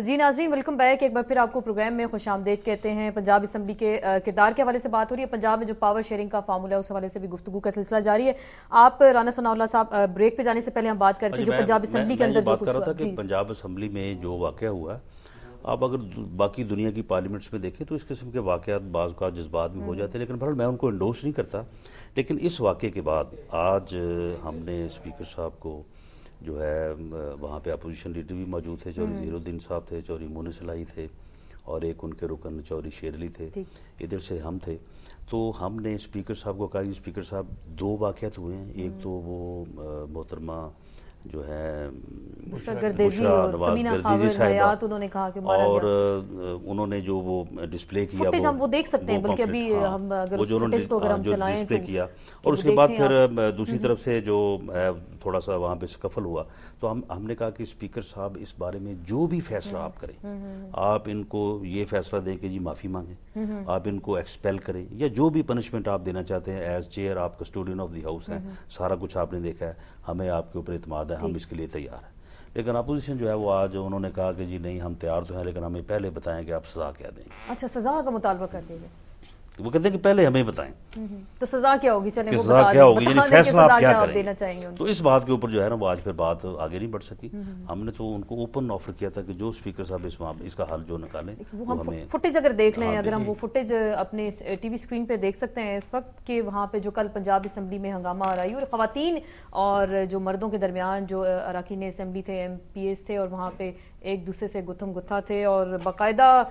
جی ناظرین welcome back, ایک بار پھر آپ کو پروگرام میں خوش آمدید کہتے ہیں۔ پنجاب اسمبلی کے کردار کے حوالے سے بات ہو رہی ہے، پنجاب میں جو پاور شیئرنگ کا فارمولا ہے اس حوالے سے بھی گفتگو کا سلسلہ جاری ہے۔ آپ رانا ثناء اللہ صاحب، بریک پہ جانے سے پہلے ہم بات کرتے ہیں جو پنجاب اسمبلی کے اندر جو بات کر رہا تھا کہ پنجاب اسمبلی میں جو واقعہ ہوا، آپ اگر باقی دنیا کی پارلیمنٹس میں دیکھیں تو اس قسم کے واقعات بعض کا جذبات میں ہو جاتے ہیں، لیکن بہرحال میں ان کو انڈورس نہیں کرتا۔ لیکن اس واقعے کے بعد آج ہم نے اسپیکر صاحب کو جو ہے وہاں پہ اپوزیشن لیڈر بھی موجود تھے، چوہدری ظہیر الدین صاحب تھے، چوہدری مونس الہی تھے، اور ایک ان کے رکن چوہدری شیر علی تھے، ادھر سے ہم تھے۔ تو ہم نے اسپیکر صاحب کو کہا کہ اسپیکر صاحب دو واقعات ہوئے ہیں، ایک تو وہ محترمہ جو ہے بشرا گردیزی اور سمینہ خاور حیات، انہوں نے کہا کہ مارا گیا، اور انہوں نے جو وہ ڈسپلے کیا، فوٹیج ہم وہ دیکھ سکتے ہیں، بلکہ ابھی ہم اگر اس فوٹیج کو اگر ہم چلائیں ڈسپلے کیا، اور اس کے بعد پھر دوسری طرف سے جو تھوڑا سا وہاں پہ سکفل ہوا، تو ہم نے کہا کہ اسپیکر صاحب اس بارے میں جو بھی فیصلہ آپ کریں، آپ ان کو یہ فیصلہ دیں کہ جی معافی مانگیں، آپ ان کو ایکسپیل کریں، یا جو بھی پنشمنٹ آپ دینا چاہتے ہیں، ایز چیئر آپ کسٹوڈین آف دی ہاؤس ہیں، سارا کچھ آپ نے دیکھا ہے، ہمیں آپ کے اوپر اعتماد ہے، ہم اس کے لیے تیار ہیں۔ لیکن اپوزیشن جو ہے وہ آج انہوں نے کہا کہ جی نہیں ہم تیار تو ہیں، لیکن ہمیں پہلے بتائیں کہ آپ سزا کیا دیں گے۔ اچھا، سزا کا مطالبہ کر دیں گے، وہ کہتے ہیں کہ پہلے ہمیں بتائیں تو سزا کیا ہوگی، چلیں وہ سزا کیا ہوگی، یعنی فیصلہ آپ کیا کریں دینا چاہیں گے۔ تو اس بات کے اوپر جو ہے نا وہ آج پھر بات آگے نہیں بڑھ سکی۔ ہم نے تو ان کو اوپن آفر کیا تھا کہ جو اسپیکر صاحب اس کا حل جو نکالیں وہ ہمیں فوٹیج اگر دیکھ لیں، اگر ہم وہ فوٹیج اپنے ٹی وی اسکرین پہ دیکھ سکتے ہیں اس وقت، کہ وہاں پہ جو کل پنجاب اسمبلی میں ہنگامہ آرائی اور خواتین اور جو مردوں کے درمیان جو اراکین اسمبلی تھے، ایم پی ایز تھے، اور وہاں پہ ایک دوسرے سے گتھم گتھا تھے اور باقاعدہ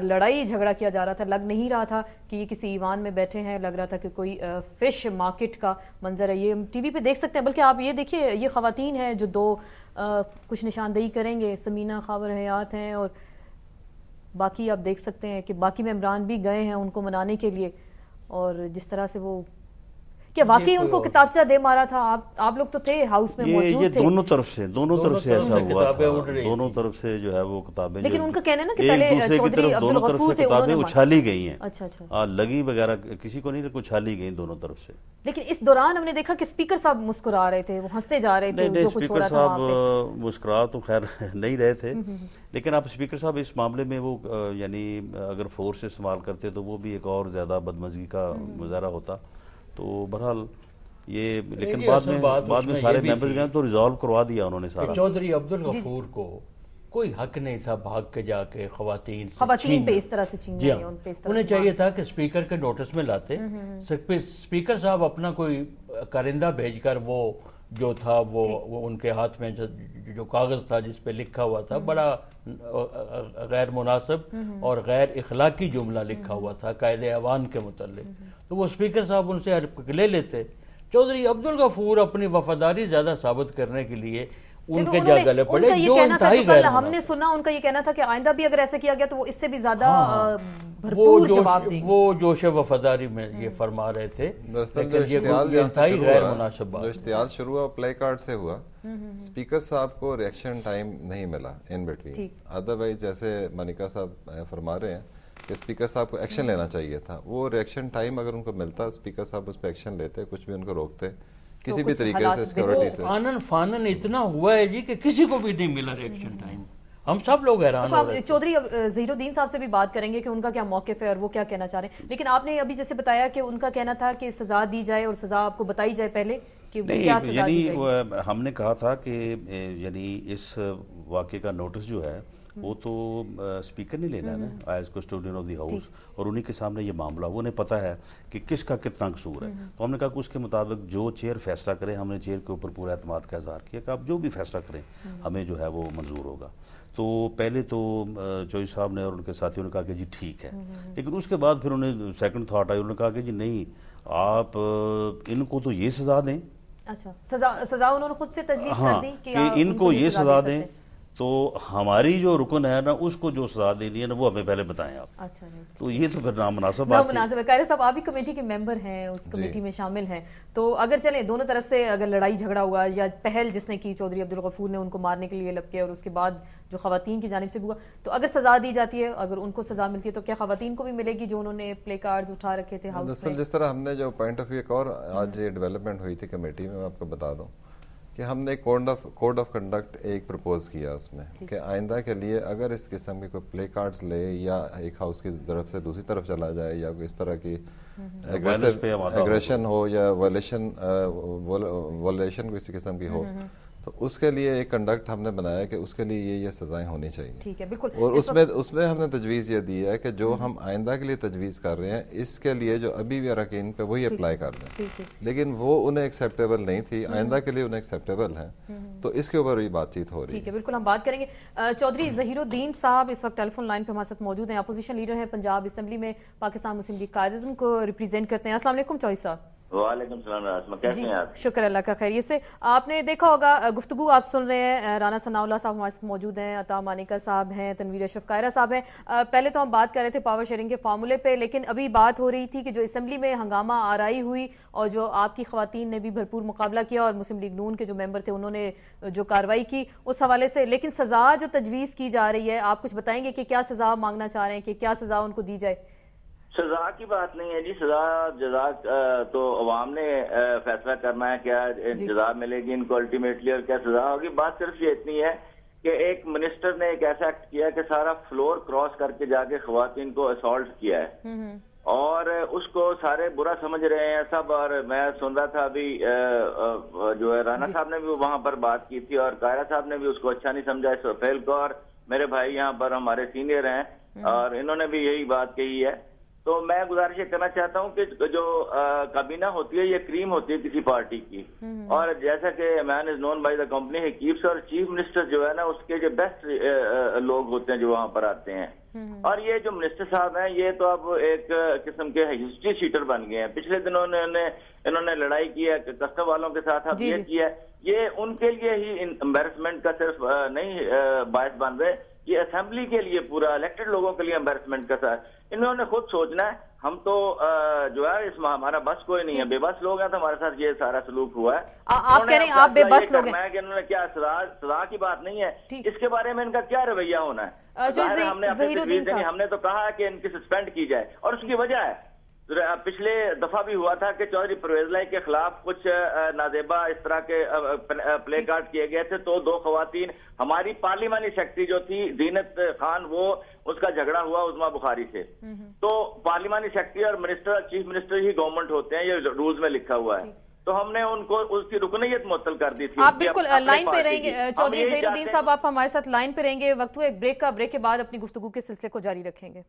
لڑائی جھگڑا کیا جا رہا تھا۔ لگ نہیں رہا تھا کہ یہ کسی ایوان میں بیٹھے ہیں، لگ رہا تھا کہ کوئی فش مارکیٹ کا منظر ہے۔ یہ ٹی وی پہ دیکھ سکتے ہیں، بلکہ آپ یہ دیکھیے یہ خواتین ہیں جو دو کچھ نشاندہی کریں گے، سمینہ خاور حیات ہیں، اور باقی آپ دیکھ سکتے ہیں کہ باقی ممبران بھی گئے ہیں ان کو منانے کے لیے، اور جس طرح سے وہ کہ واقعی ان کو کتابچہ دے مارا تھا۔ آپ لوگ تو تھے ہاؤس میں موجود تھے، یہ دونوں طرف سے ایسا ہوا تھا، دونوں طرف سے جو ہے وہ کتابیں، لیکن ان کا کہنا ہے نا کہ پہلے چودھری عبدالغفور تھے، کتابیں اچھالی گئی ہیں، اچھا لگی وغیرہ کسی کو نہیں، اچھالی گئی دونوں طرف سے۔ لیکن اس دوران ہم نے دیکھا کہ اسپیکر صاحب مسکرا رہے تھے، وہ ہنستے جا رہے تھے، جو کچھ ہو رہا تھا وہاں پہ۔ اسپیکر صاحب مسکرا تو خیر نہیں رہے تھے، لیکن آپ اسپیکر صاحب اس معاملے میں وہ یعنی اگر فورس استعمال کرتے تو وہ بھی ایک اور زیادہ بدمزگی کا مظاہرہ ہوتا۔ تو بہرحال یہ، لیکن بعد میں سارے ممبرز گئے تو ریزالو کروا دیا انہوں نے سارا۔ چودھری عبدالغفور کو کوئی حق نہیں تھا بھاگ کے جا کے خواتین پہ اس طرح سے چھیننا، انہیں چاہیے تھا کہ اسپیکر کے نوٹس میں لاتے، اسپیکر صاحب اپنا کوئی کارندہ بھیج کر وہ جو تھا وہ ان کے ہاتھ میں جو کاغذ تھا جس پہ لکھا ہوا تھا، بڑا غیر مناسب اور غیر اخلاقی جملہ لکھا ہوا تھا قائد ایوان کے متعلق، تو وہ اسپیکر صاحب ان سے لے لیتے۔ چودھری عبدالغفور اپنی وفاداری زیادہ ثابت کرنے کے لیے ان کے جا گلے پڑے، جو انتہائی غیر ہم نے سنا ان کا یہ کہنا تھا کہ آئندہ بھی اگر ایسا کیا گیا تو وہ اس سے بھی زیادہ بھرپور جواب دیں گے۔ وہ جوش وفاداری میں یہ فرما رہے تھے، لیکن یہ انتہائی غیر مناسب بات۔ جو اشتعال شروع ہوا پلے کارڈ سے ہوا، اسپیکر صاحب کو ریئیکشن ٹائم نہیں ملا ان بٹوین، ادروائز جیسے ملکہ صاحب فرما رہے ہیں کہ اسپیکر صاحب کو ایکشن لینا چاہیے تھا، وہ ریئیکشن ٹائم اگر ان کو ملتا اسپیکر صاحب اس پہ ایکشن لیتے، کچھ بھی ان کو روکتے کسی بھی طریقے سے سیکورٹی سے۔ آنن فانن اتنا ہوا ہے جی کہ کسی کو بھی نہیں ملا ریئیکشن ٹائم، ہم سب لوگ حیران ہو رہے ہیں۔ چودھری ظہیر الدین صاحب سے بھی بات کریں گے کہ ان کا کیا موقف ہے اور وہ کیا کہنا چاہ رہے ہیں، لیکن آپ نے ابھی جیسے بتایا کہ ان کا کہنا تھا کہ سزا دی جائے اور سزا آپ کو بتائی جائے پہلے کہ کیا سزا دی جائے گی۔ ہم نے کہا تھا کہ یعنی اس واقعے کا نوٹس جو ہے وہ تو اسپیکر نے لینا ہے نا as custodian of the house, اور انہی کے سامنے یہ معاملہ، وہ انہیں پتہ ہے کہ کس کا کتنا قصور ہے، تو ہم نے کہا کہ اس کے مطابق جو چیئر فیصلہ کرے، ہم نے چیئر کے اوپر پورا اعتماد کا اظہار کیا کہ آپ جو بھی فیصلہ کریں ہمیں جو ہے وہ منظور ہوگا۔ تو پہلے تو چوہدری صاحب نے اور ان کے ساتھیوں نے کہا کہ جی ٹھیک ہے، لیکن اس کے بعد پھر انہیں سیکنڈ تھاٹ آئی، انہوں نے کہا کہ جی نہیں آپ ان کو تو یہ سزا دیں۔ اچھا، سزا انہوں نے خود سے تجویز کر دی کہ ان کو یہ سزا دیں، تو ہماری جو رکن ہے نا اس کو جو سزا دینی ہے نا وہ ہمیں پہلے بتائیں آپ۔ اچھا جی، تو یہ تو پھر نامناسب بات ہے۔ نامناسب ہے۔ قاہرہ صاحب آپ بھی کمیٹی کے ممبر ہیں، اس کمیٹی میں شامل ہیں، تو اگر چلیں دونوں طرف سے اگر لڑائی جھگڑا ہوا یا پہل جس نے کی چودھری عبدالغفور نے ان کو مارنے کے لیے لپکے اور اس کے بعد جو خواتین کی جانب سے ہوا، تو اگر سزا دی جاتی ہے، اگر ان کو سزا ملتی ہے تو کیا خواتین کو بھی ملے گی جو انہوں نے پلے کارڈز اٹھا رکھے تھے ہاؤس میں؟ جس طرح ہم نے جو پوائنٹ آف ویو ایک اور آج یہ ڈیولپمنٹ ہوئی تھی کمیٹی میں، میں آپ کو بتا دوں کہ ہم نے کوڈ آف کنڈکٹ ایک پرپوز کیا اس میں کہ آئندہ کے لیے اگر اس قسم کے کوئی پلے کارڈز لے یا ایک ہاؤس کی طرف سے دوسری طرف چلا جائے یا کوئی اس طرح کی ایگریشن ہو یا وائلیشن کسی قسم کی ہو تو اس کے لیے ایک کنڈکٹ ہم نے بنایا کہ اس کے لیے یہ سزائیں ہونی چاہیے. ٹھیک ہے بالکل. اور اس میں ہم نے تجویز یہ دی ہے کہ جو ہم آئندہ کے لیے تجویز کر رہے ہیں اس کے لیے جو ابھی بھی اراکین پہ وہی اپلائی کر دیں, لیکن وہ انہیں ایکسیپٹیبل نہیں تھی, آئندہ کے لیے انہیں ایکسیپٹیبل ہیں, تو اس کے اوپر بھی بات چیت ہو رہی ہے. ٹھیک ہے بالکل ہم بات کریں گے. چودھری ظہیر الدین صاحب اس وقت ٹیلی فون لائن پہ ہمارے ساتھ موجود ہیں, اپوزیشن لیڈر ہیں پنجاب اسمبلی میں, پاکستان مسلم لیگ قائداعظم کو ریپرزینٹ کرتے ہیں. السلام علیکم چوہدری صاحب. وعلیکم السلام راسمہ, کیسے ہیں آپ؟ شکر اللہ کا خیریت سے. آپ نے دیکھا ہوگا گفتگو آپ سن رہے ہیں, رانا ثناء اللہ صاحب ہمارے ساتھ موجود ہیں, عطا مانیکا صاحب ہیں, تنویر اشرف قائرہ صاحب ہیں. پہلے تو ہم بات کر رہے تھے پاور شیئرنگ کے فارمولے پہ, لیکن ابھی بات ہو رہی تھی کہ جو اسمبلی میں ہنگامہ آرائی ہوئی اور جو آپ کی خواتین نے بھی بھرپور مقابلہ کیا اور مسلم لیگ نون کے جو ممبر تھے انہوں نے جو کارروائی کی اس حوالے سے, لیکن سزا جو تجویز کی جا رہی ہے آپ کچھ بتائیں گے کہ کیا سزا مانگنا چاہ رہے ہیں, کہ کیا سزا ان کو دی جائے؟ سزا کی بات نہیں ہے جی, سزا جزا تو عوام نے فیصلہ کرنا ہے, کیا جزا ملے گی ان کو الٹیمیٹلی اور کیا سزا ہوگی. بات صرف یہ اتنی ہے کہ ایک منسٹر نے ایک ایسا ایکٹ کیا کہ سارا فلور کراس کر کے جا کے خواتین کو اسالٹ کیا ہے اور اس کو سارے برا سمجھ رہے ہیں سب. اور میں سن رہا تھا ابھی جو ہے رانا صاحب نے بھی وہاں پر بات کی تھی اور قائرہ صاحب نے بھی اس کو اچھا نہیں سمجھا. سہیل کو اور میرے بھائی یہاں پر ہمارے سینئر ہیں اور انہوں نے بھی یہی بات کہی ہے. تو میں گزارش یہ کرنا چاہتا ہوں کہ جو کابینہ ہوتی ہے یہ کریم ہوتی ہے کسی پارٹی کی, اور جیسا کہ man is known by the company he keeps, اور چیف منسٹر جو ہے نا اس کے جو بیسٹ لوگ ہوتے ہیں جو وہاں پر آتے ہیں. اور یہ جو منسٹر صاحب ہیں یہ تو اب ایک قسم کے ہسٹری شیٹر بن گئے ہیں. پچھلے دنوں انہوں نے لڑائی کی ہے کسٹم والوں کے ساتھ, اب یہ کیا ہے, یہ ان کے لیے ہی امبیرسمنٹ کا صرف نہیں باعث بن رہے, یہ اسمبلی کے لیے پورا الیکٹڈ لوگوں کے لیے امبیرسمنٹ کا ساتھ. انہوں نے خود سوچنا ہے, ہم تو جو ہے اس میں ہمارا بس کوئی نہیں ہے, بے بس لوگ ہیں, تو ہمارے ساتھ یہ سارا سلوک ہوا ہے. آپ کہہ رہے ہیں آپ بے بس لوگ ہیں, کہ انہوں نے کیا سزا کی بات نہیں ہے, اس کے بارے میں ان کا کیا رویہ ہونا ہے. ہم نے تو کہا کہ ان کی سسپینڈ کی جائے, اور اس کی وجہ ہے پچھلے دفعہ بھی ہوا تھا کہ چودھری پرویز لائی کے خلاف کچھ نازیبا اس طرح کے پلے کارڈ کیے گئے تھے, تو 2 خواتین ہماری پارلیمانی سیکرٹری جو تھی زینت خان, وہ اس کا جھگڑا ہوا عظما بخاری سے. تو پارلیمانی سیکرٹری اور منسٹر چیف منسٹر ہی گورنمنٹ ہوتے ہیں, یہ رولز میں لکھا ہوا ہے. تو ہم نے ان کو اس کی رکنیت معطل کر دی تھی. آپ بالکل لائن پہ رہیں گے چودھری ظہیر الدین صاحب, آپ ہمارے ساتھ لائن پہ رہیں گے. وقت ہوئے ایک بریک کا, بریک کے بعد اپنی گفتگو کے سلسلے کو جاری رکھیں گے.